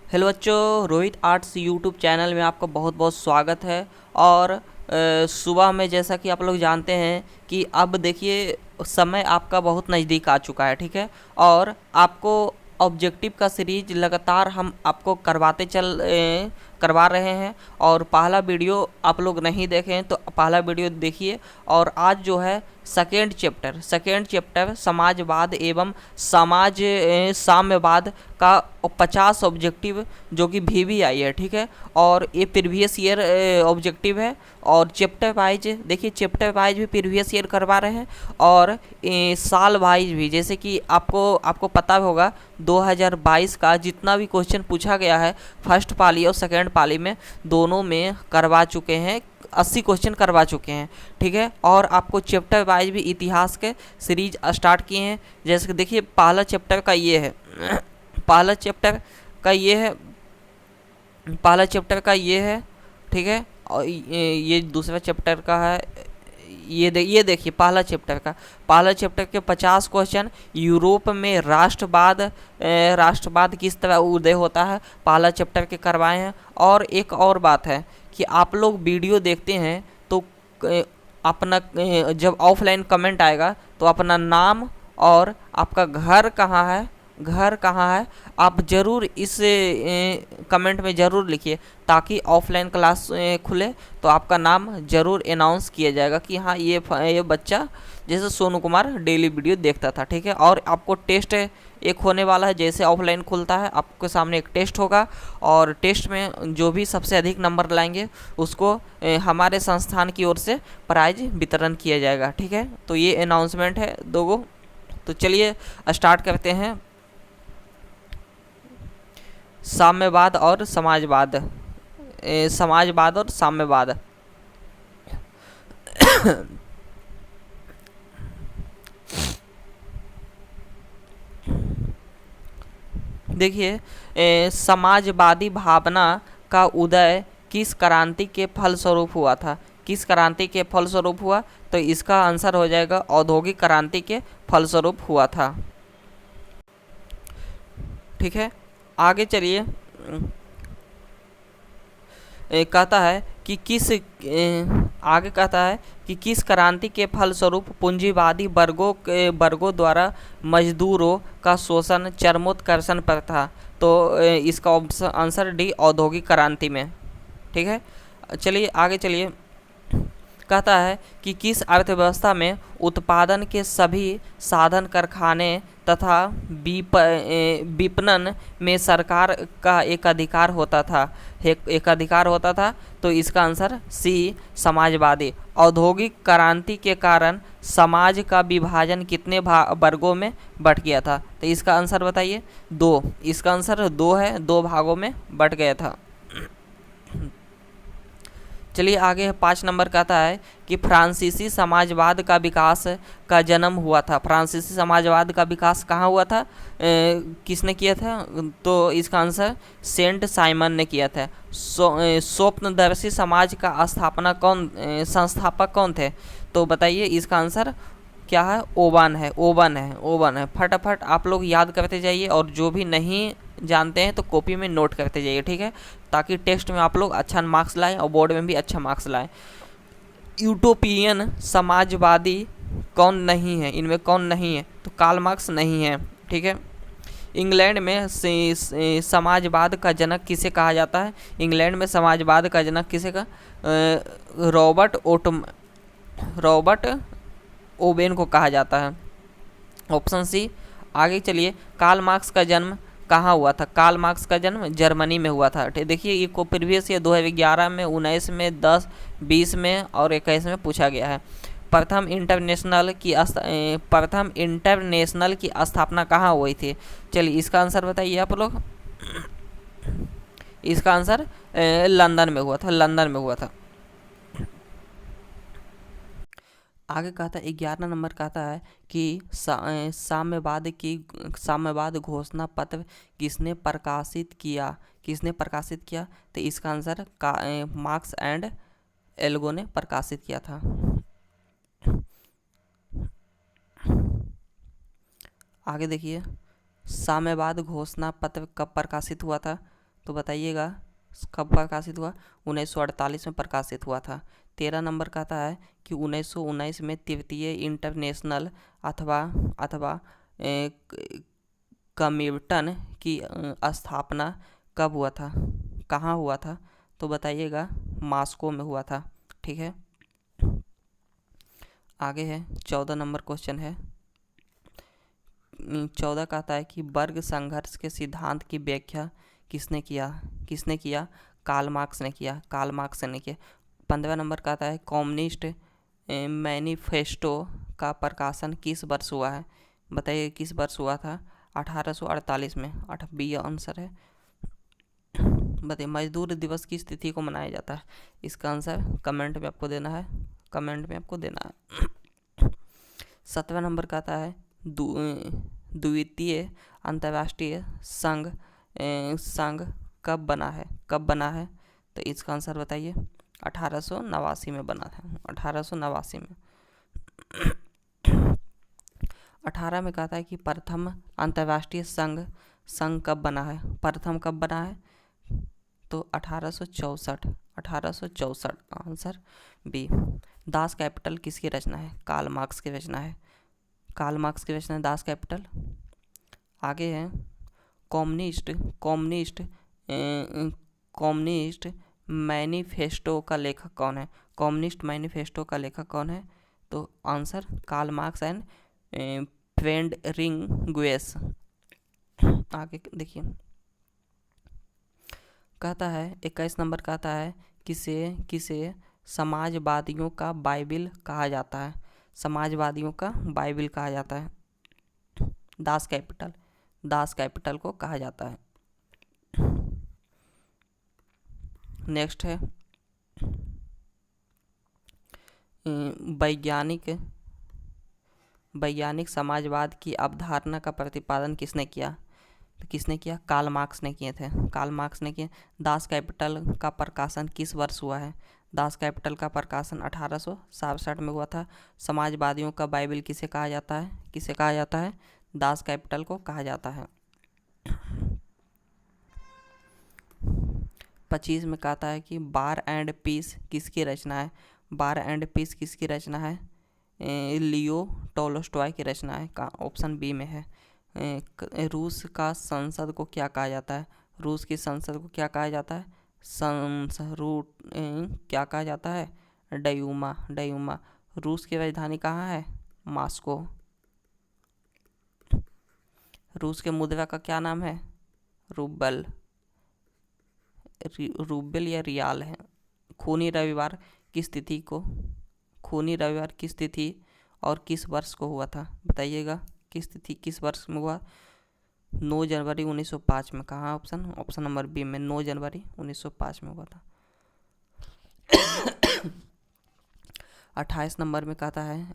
Hello बच्चों, Rohit arts YouTube channel में आपका बहुत बहुत स्वागत है। और सुबह में जैसा कि आप लोग जानते हैं कि अब देखिए समय आपका बहुत नज़दीक आ चुका है, ठीक है। और आपको ऑब्जेक्टिव का सीरीज लगातार हम आपको करवा रहे हैं। और पहला वीडियो आप लोग नहीं देखे हैं तो पहला वीडियो देखिए। और आज जो है सेकेंड चैप्टर समाजवाद एवं साम्यवाद का 50 ऑब्जेक्टिव जो कि VVI है, ठीक है। और ये प्रीवियस ईयर ऑब्जेक्टिव है। और चैप्टर वाइज देखिए, चैप्टर वाइज भी प्रीवियस ईयर करवा रहे हैं और साल वाइज भी, जैसे कि आपको पता होगा 2022 का जितना भी क्वेश्चन पूछा गया है फर्स्ट पाली और सेकेंड पाली में दोनों में करवा चुके हैं, 80 क्वेश्चन करवा चुके हैं, ठीक है। और आपको चैप्टर वाइज भी इतिहास के सीरीज स्टार्ट किए हैं। जैसे कि देखिए पहला चैप्टर का ये है पहला चैप्टर का ये है पहला चैप्टर का ये है, ठीक है। और ये दूसरा चैप्टर का है। ये देखिए पहला चैप्टर के 50 क्वेश्चन। यूरोप में राष्ट्रवाद किस तरह उदय होता है, पहला चैप्टर के करवाए हैं। और एक और बात है कि आप लोग वीडियो देखते हैं तो अपना जब ऑफलाइन कमेंट आएगा तो अपना नाम और आपका घर कहाँ है आप ज़रूर इस कमेंट में ज़रूर लिखिए, ताकि ऑफलाइन क्लास खुले तो आपका नाम ज़रूर अनाउंस किया जाएगा कि हाँ ये बच्चा जैसे सोनू कुमार डेली वीडियो देखता था, ठीक है। और आपको टेस्ट एक होने वाला है, जैसे ऑफलाइन खुलता है आपके सामने एक टेस्ट होगा। और टेस्ट में जो भी सबसे अधिक नंबर लाएंगे उसको हमारे संस्थान की ओर से प्राइज वितरण किया जाएगा, ठीक है। तो ये अनाउंसमेंट है दोगो। तो चलिए स्टार्ट करते हैं। साम्यवाद और साम्यवाद। देखिए समाजवादी भावना का उदय किस क्रांति के फलस्वरूप हुआ था? किस क्रांति के फलस्वरूप हुआ? तो इसका आंसर हो जाएगा औद्योगिक क्रांति के फलस्वरूप हुआ था, ठीक है। आगे चलिए। कहता है कि आगे कहता है कि किस क्रांति के फलस्वरूप पूंजीवादी वर्गों द्वारा मजदूरों का शोषण चरमोत्कर्षण पर था। तो इसका आंसर डी औद्योगिक क्रांति में, ठीक है। चलिए आगे चलिए। कहता है कि किस अर्थव्यवस्था में उत्पादन के सभी साधन कारखाने तथा विपणन में सरकार का एक अधिकार होता था। तो इसका आंसर सी समाजवादी। औद्योगिक क्रांति के कारण समाज का विभाजन कितने वर्गों में बट गया था? तो इसका आंसर बताइए। 2। इसका आंसर 2 है, 2 भागों में बट गया था। चलिए आगे 5 नंबर कहता है कि फ्रांसीसी समाजवाद का विकास का जन्म हुआ था। फ्रांसीसी समाजवाद का विकास कहाँ हुआ था? किसने किया था? तो इसका आंसर सेंट साइमन ने किया था। स्वप्नदर्शी समाज का संस्थापक कौन थे? तो बताइए इसका आंसर क्या है? ओवन है। फटाफट आप लोग याद करते जाइए और जो भी नहीं जानते हैं तो कॉपी में नोट करते जाइए, ठीक है, ताकि टेस्ट में आप लोग अच्छा मार्क्स लाएं और बोर्ड में भी अच्छा मार्क्स लाएं। यूटोपियन समाजवादी कौन नहीं है? इनमें कौन नहीं है? तो कार्ल मार्क्स नहीं है, ठीक है। इंग्लैंड में समाजवाद का जनक किसे कहा जाता है? इंग्लैंड में समाजवाद का जनक किसे का रॉबर्ट ओवेन को कहा जाता है। Option C. आगे चलिए। कार्ल मार्क्स का जन्म कहाँ हुआ था? कार्ल मार्क्स का जन्म जर्मनी में हुआ था। देखिए ये को प्रीवियस ये 2011 में, 19 में, 10, 20 में और 21 में पूछा गया है। प्रथम इंटरनेशनल की स्थापना कहाँ हुई थी? चलिए इसका आंसर बताइए आप लोग। इसका आंसर लंदन में हुआ था। आगे कहता है 11 नंबर कहता है कि साम्यवाद घोषणा पत्र किसने प्रकाशित किया? तो इसका आंसर मार्क्स एंड एल्गो ने प्रकाशित किया था। आगे देखिए, साम्यवाद घोषणा पत्र कब प्रकाशित हुआ था? तो बताइएगा कब प्रकाशित हुआ? 1948 में प्रकाशित हुआ था। 13 नंबर कहता है कि 1919 में तृतीय इंटरनेशनल अथवा कम्युनिटन की स्थापना कब हुआ था, कहाँ हुआ था? तो बताइएगा मॉस्को में हुआ था। ठीक है, आगे है 14 नंबर क्वेश्चन है। 14 कहता है कि वर्ग संघर्ष के सिद्धांत की व्याख्या किसने किया? कार्ल मार्क्स ने किया। 15 नंबर कहता है कम्युनिस्ट मैनिफेस्टो का प्रकाशन किस वर्ष हुआ है? बताइए किस वर्ष हुआ था? 1848 में। 8 आंसर है। बताइए मजदूर दिवस किस तिथि को मनाया जाता है? इसका आंसर कमेंट में आपको देना है। 17 नंबर का आता है द्वितीय अंतर्राष्ट्रीय संघ कब बना है? तो इसका आंसर बताइए। 1889 में बना था। 1889 में। 18 में कहता है कि प्रथम अंतर्राष्ट्रीय संघ कब बना है? तो 1864। Answer B. दास कैपिटल किसकी रचना है? कार्ल मार्क्स की रचना है। Das Kapital. आगे है कम्युनिस्ट मैनिफेस्टो का लेखक कौन है? तो answer Karl Marx and Friedrich. आगे देखिए कहता है 21 नंबर कहता है किसे समाजवादियों का बाइबिल कहा जाता है? दास कैपिटल को कहा जाता है। नेक्स्ट है वैज्ञानिक समाजवाद की अवधारणा का प्रतिपादन किसने किया? कार्ल मार्क्स ने किए थे। दास कैपिटल का प्रकाशन किस वर्ष हुआ है? दास कैपिटल का प्रकाशन 1867 में हुआ था। समाजवादियों का बाइबिल किसे कहा जाता है? दास कैपिटल को कहा जाता है। 25 में कहता है कि वार एंड पीस किसकी रचना है? लियो टोल्स्टॉय की रचना है। ऑप्शन बी में है। रूस का संसद को क्या कहा जाता है? क्या कहा जाता है? डयूमा। रूस की राजधानी कहाँ है? मॉस्को। रूस के मुद्रा का क्या नाम है? रूबल या रियाल है। खूनी रविवार किस तिथि और किस वर्ष को हुआ था? बताइएगा किस वर्ष में हुआ? 9 जनवरी 1905 में। कहाँ? ऑप्शन नंबर बी में 9 जनवरी 1905 में हुआ था। 28 नंबर में कहता है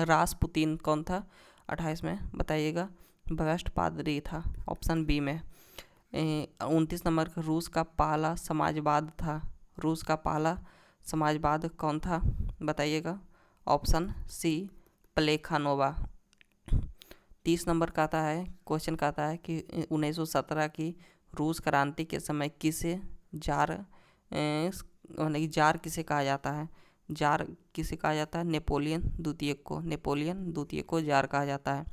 रासपुतीन कौन था? 28 में बताइएगा। भ्रष्ट पादरी था। ऑप्शन बी में। 29 नंबर का रूस का पहला समाजवाद कौन था? बताइएगा। Option C प्लेखानोवा। 30 नंबर का आता है क्वेश्चन कहता है कि 1917 की रूस क्रांति के समय किसे जार किसे कहा जाता है? नेपोलियन द्वितीय को जार कहा जाता है।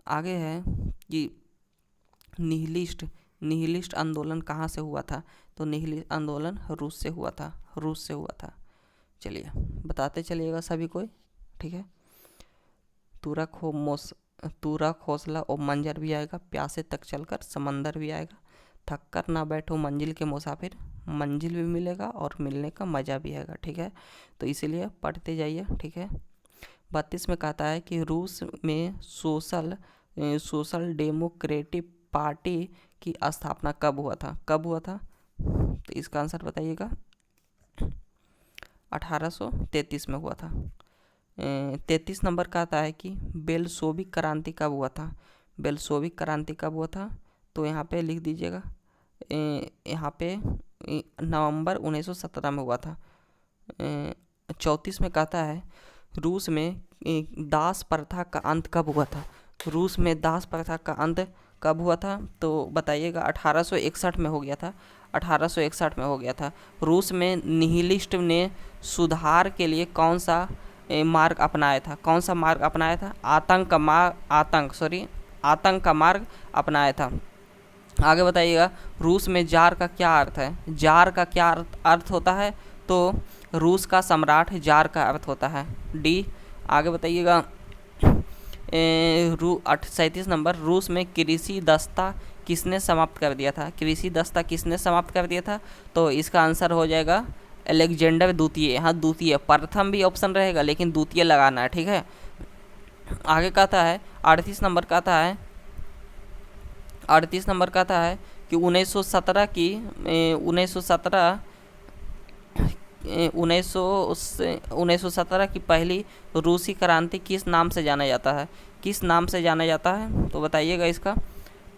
आगे है कि निहिलिस्ट आंदोलन कहाँ से हुआ था? तो निहिलिस्ट आंदोलन रूस से हुआ था। चलिए बताते चलिएगा सभी कोई। ठीक है, तूरा खोसला और मंजर भी आएगा। प्यासे तक चलकर समंदर भी आएगा। थक कर ना बैठो मंजिल के मुसाफिर, मंजिल भी मिलेगा और मिलने का मज़ा भी आएगा। ठीक है, तो इसीलिए पढ़ते जाइए। ठीक है, 32 में कहता है कि रूस में सोशल डेमोक्रेटिक पार्टी की स्थापना कब हुआ था? तो इसका आंसर बताइएगा। 1833 में हुआ था। 33 नंबर का आता है कि बेल्शेविक क्रांति कब हुआ था? तो यहाँ पे लिख दीजिएगा। यहाँ पे नवंबर 1917 में हुआ था। 34 में कहता है रूस में दास प्रथा का अंत कब हुआ था? रूस में दास प्रथा का अंत कब हुआ था? तो बताइएगा 1861 में हो गया था। 1861 में हो गया था। रूस में निहिलिस्ट ने सुधार के लिए कौन सा मार्ग अपनाया था? कौन सा मार्ग अपनाया था? आतंक का मार्ग अपनाया था। आगे बताइएगा रूस में जार का क्या अर्थ है? जार का क्या अर्थ होता है? तो रूस का सम्राट जार का अर्थ होता है। डी। आगे बताइएगा 37 नंबर, रूस में कृषि दस्ता किसने समाप्त कर दिया था? कृषि दस्ता किसने समाप्त कर दिया था? तो इसका आंसर हो जाएगा अलेक्जेंडर द्वितीय। हाँ द्वितीय, प्रथम भी ऑप्शन रहेगा लेकिन द्वितीय लगाना है, ठीक है। आगे कहता है 38 नंबर कहता है 38 नंबर कहता है कि 1917 की पहली रूसी क्रांति किस नाम से जाना जाता है? किस नाम से जाना जाता है? तो बताइएगा इसका।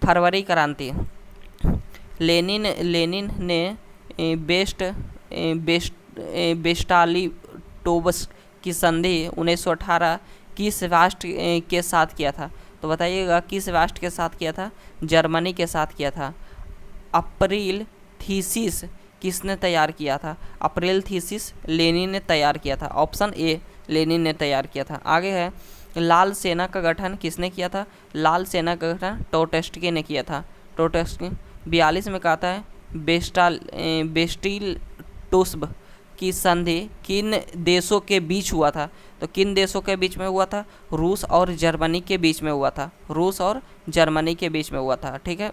फरवरी क्रांति। लेनिन ने बेस्टालिटोव्स्क की संधि 1918 किस राष्ट्र के साथ किया था? तो बताइएगा किस राष्ट्र के साथ किया था? जर्मनी के साथ किया था। अप्रैल थीसिस किसने तैयार किया था? अप्रैल थीसिस लेनिन ने तैयार किया था। ऑप्शन ए, लेनिन ने तैयार किया था। आगे है लाल सेना का गठन किसने किया था? लाल सेना का गठन ट्रोट्स्की ने किया था। ट्रोट्स्की। 42 में कहता है बेस्टिल टूस्ब की संधि किन देशों के बीच हुआ था? तो किन देशों के बीच में हुआ था? रूस और जर्मनी के बीच में हुआ था। रूस और जर्मनी के बीच में हुआ था, ठीक है।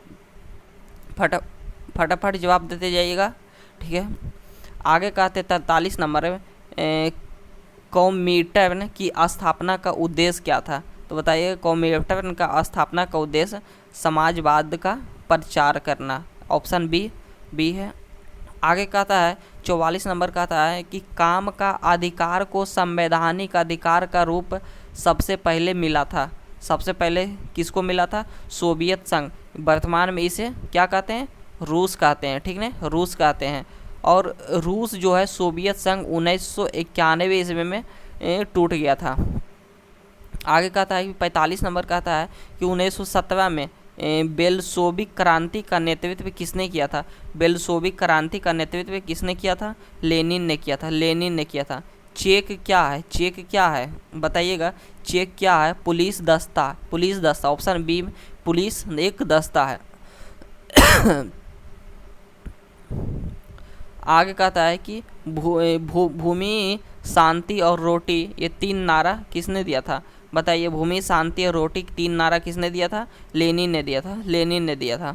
फटाफट जवाब देते जाइएगा, ठीक है। आगे कहते 43 नंबर में कॉमिटर्न की स्थापना का उद्देश्य क्या था? तो बताइए कॉमिटर्न का स्थापना का उद्देश्य समाजवाद का प्रचार करना। ऑप्शन बी है। आगे कहता है 44 नंबर कहता है कि काम का अधिकार को संवैधानिक अधिकार का रूप सबसे पहले मिला था। सबसे पहले किसको मिला था? सोवियत संघ। वर्तमान में इसे क्या कहते हैं? रूस कहते हैं, ठीक है, रूस कहते हैं। और रूस जो है सोवियत संघ 1991 ईस्वी में टूट गया था। आगे कहता है कि 45 नंबर कहता है कि 1917 में बेल्शेविक क्रांति का नेतृत्व किसने किया था? बेल्शेविक क्रांति का नेतृत्व किसने किया था? लेनिन ने किया था। लेनिन ने किया था। चेक क्या है? चेक क्या है बताइएगा। चेक क्या है? पुलिस दस्ता। पुलिस दस्ता। ऑप्शन बी, पुलिस एक दस्ता है। आगे कहता है कि भूमि शांति और रोटी ये 3 नारा किसने दिया था? बताइए भूमि शांति और रोटी 3 नारा किसने दिया था? लेनिन ने दिया था। लेनिन ने दिया था।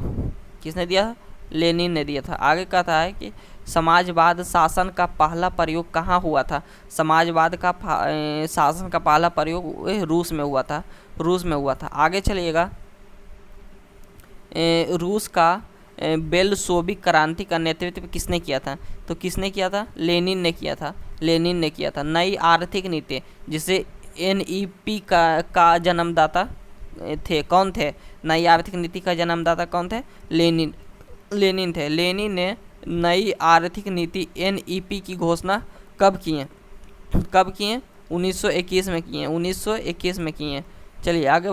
किसने दिया था? लेनिन ने दिया था। आगे कहता है कि समाजवाद शासन का पहला प्रयोग कहाँ हुआ था? समाजवाद का शासन का पहला प्रयोग रूस में हुआ था। रूस में हुआ था। आगे चलिएगा रूस का बेल्शेविक क्रांति का नेतृत्व किसने किया था? तो किसने किया था? लेनिन ने किया था। लेनिन ने किया था। नई आर्थिक नीति जिसे NEP का जन्मदाता थे, कौन थे? नई आर्थिक नीति का जन्मदाता कौन थे? लेनिन थे। लेनिन ने नई आर्थिक नीति NEP की घोषणा कब किए? 1921 में किए। 1921 में किए। चलिए आगे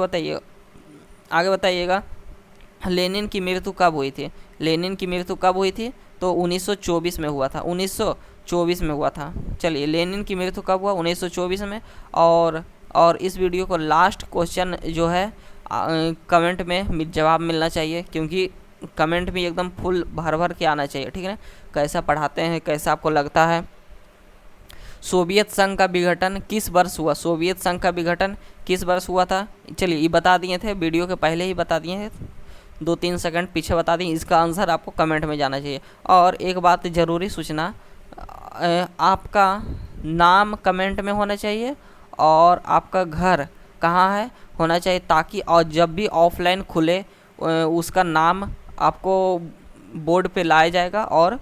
बताइएगा लेनिन की मृत्यु कब हुई थी? लेनिन की मृत्यु कब हुई थी? तो 1924 में हुआ था। 1924 में हुआ था। चलिए लेनिन की मृत्यु कब हुआ? 1924 में। और इस वीडियो को लास्ट क्वेश्चन जो है कमेंट में जवाब मिलना चाहिए, क्योंकि कमेंट भी एकदम फुल भर के आना चाहिए, ठीक है ना। कैसा पढ़ाते हैं, कैसा आपको लगता है। सोवियत संघ का विघटन किस वर्ष हुआ? सोवियत संघ का विघटन किस वर्ष हुआ था? चलिए ये बता दिए थे, वीडियो के पहले ही बता दिए हैं, 2-3 सेकंड पीछे बता दें। इसका आंसर आपको कमेंट में जाना चाहिए। और एक बात ज़रूरी सूचना, आपका नाम कमेंट में होना चाहिए और आपका घर कहाँ है होना चाहिए, ताकि और जब भी ऑफलाइन खुले उसका नाम आपको बोर्ड पे लाया जाएगा और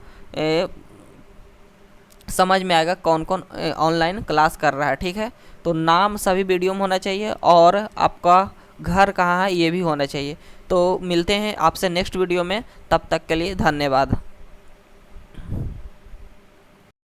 समझ में आएगा कौन कौन ऑनलाइन क्लास कर रहा है, ठीक है। तो नाम सभी वीडियो में होना चाहिए और आपका घर कहाँ है ये भी होना चाहिए। तो मिलते हैं आपसे नेक्स्ट वीडियो में, तब तक के लिए धन्यवाद।